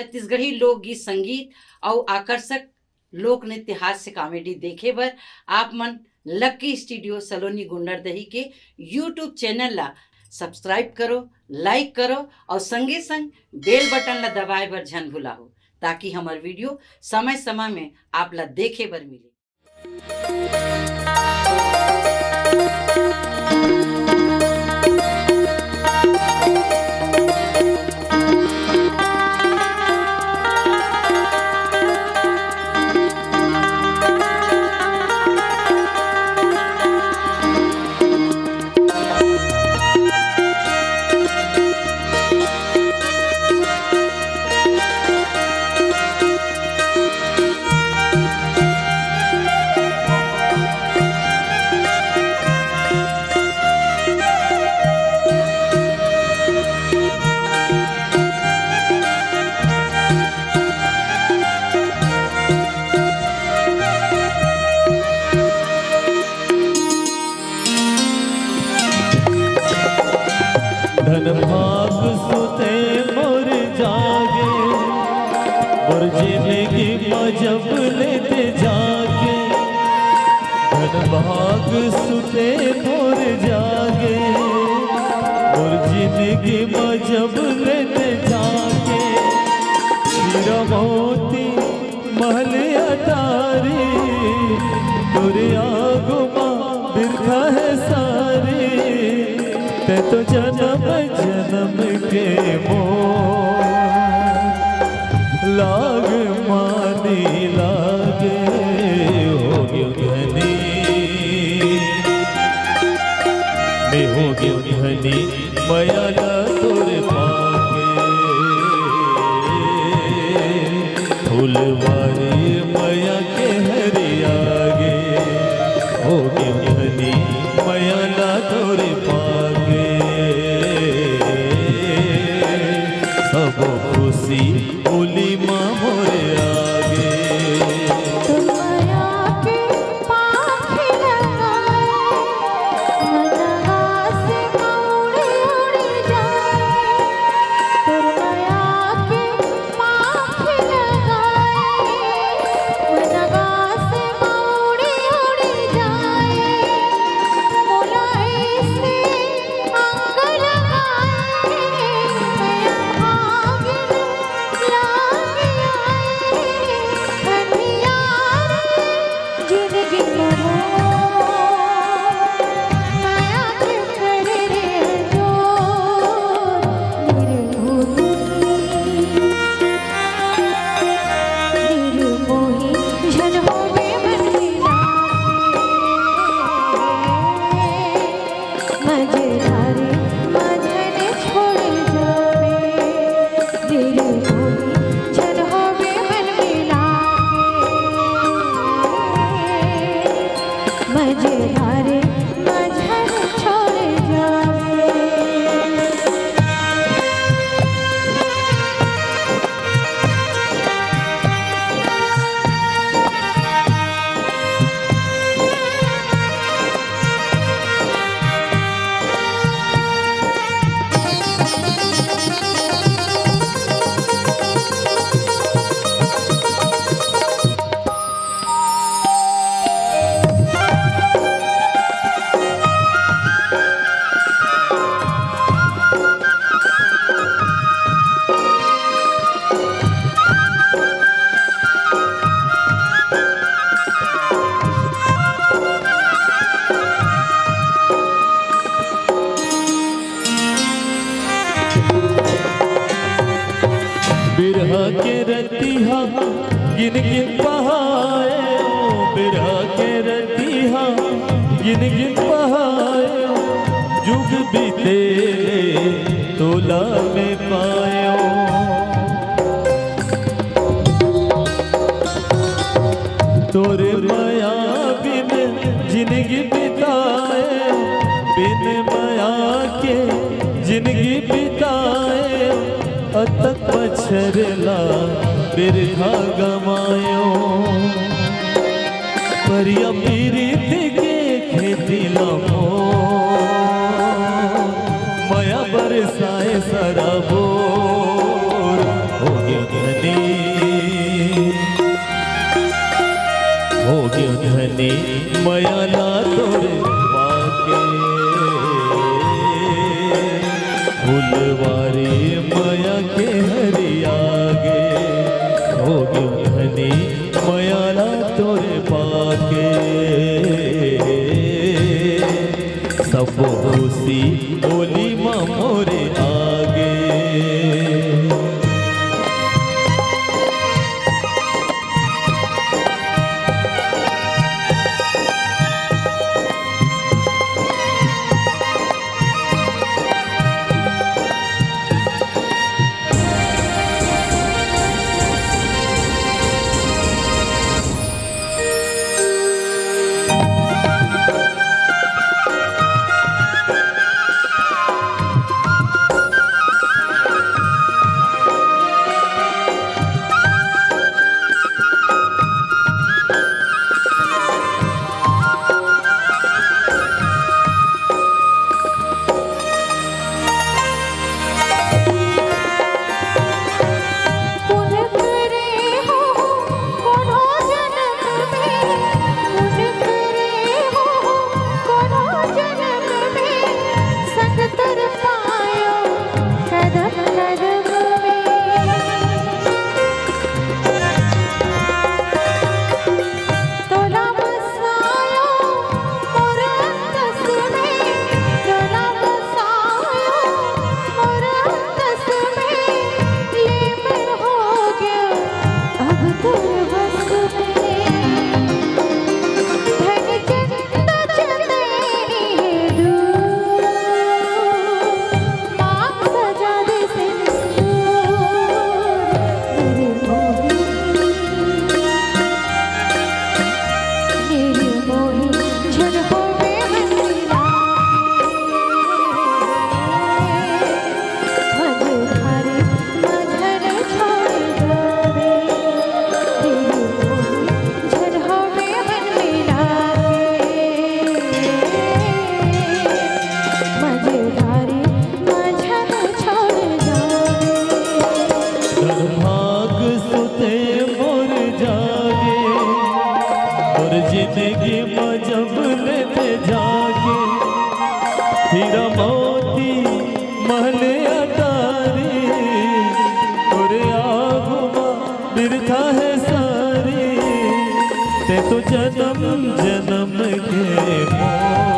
छत्तीसगढ़ी लोकगीत संगीत और आकर्षक लोक नृत्य हास्य कॉमेडी देखे बर आप मन लक्की स्टूडियो सलोनी गुंडरदही के यूट्यूब चैनल ला सब्सक्राइब करो, लाइक करो और संगे संग बेल बटन ला दबाए बर झन भुलाओ ताकि हमार वीडियो समय समय में आप ला देखे बर मिले। धन भाग सुते मोर जागे मोर जिंदगी मजब लेते जागे। धन भाग सुते मोर जागे मोर जिंदगी मजब लेते जागे। हीरा मोती महल अटारी तोरे आगुमा बिरखा है सारी। ते तो जन्म जन्म के मोह लाग मानी लागे हो गयो धनी मैं हो गयो धनी माया ला तोरे पागे। फूलवारी माया के हरियागे हो गयो धनी माया ला तोरे पागे। सब खुशी बोली माँ मोरे आगे। तुम माया के पाखे लगाए मनवा से उड़ी उड़ी जाए। तुम माया के पाखे लगाए मनवा से उड़ी उड़ी जाए। मोलाई से अंग लगाए मैं भाग लागे आए। हनियार जिंदगी करो माया के करे रे जोर निर्मोही झन होवे मन मजेदारे मजने छोड़ जावे। निर्मोही झन होवे मन मजेदारे मजने छोड़ जावे। बिरहा के रतिहा गिन गिन बहाए बिरहा के रतिहा गिन गिन बहाए। जुग बीते तोला में पायो तोरे माया बिन जिंदगी बिताए। बिन माया के जिंदगी बिताए अतक पछरला बिरखा गमायो। परिया पीरीत के खेती लमो माया बरसाए सराबोर हो गया गयो धनी मयाला तोरे पाके फुलवारी माया के हरियागे हो गयो धनी मयाला तोरे पाके सब खुशी बोली माँ मोरे आगे जिंदगी में जब लेते जागे हीरा मोती महल अटारी और आगुमा बिरथा है सारी ते तो जन्म जन्म के मोह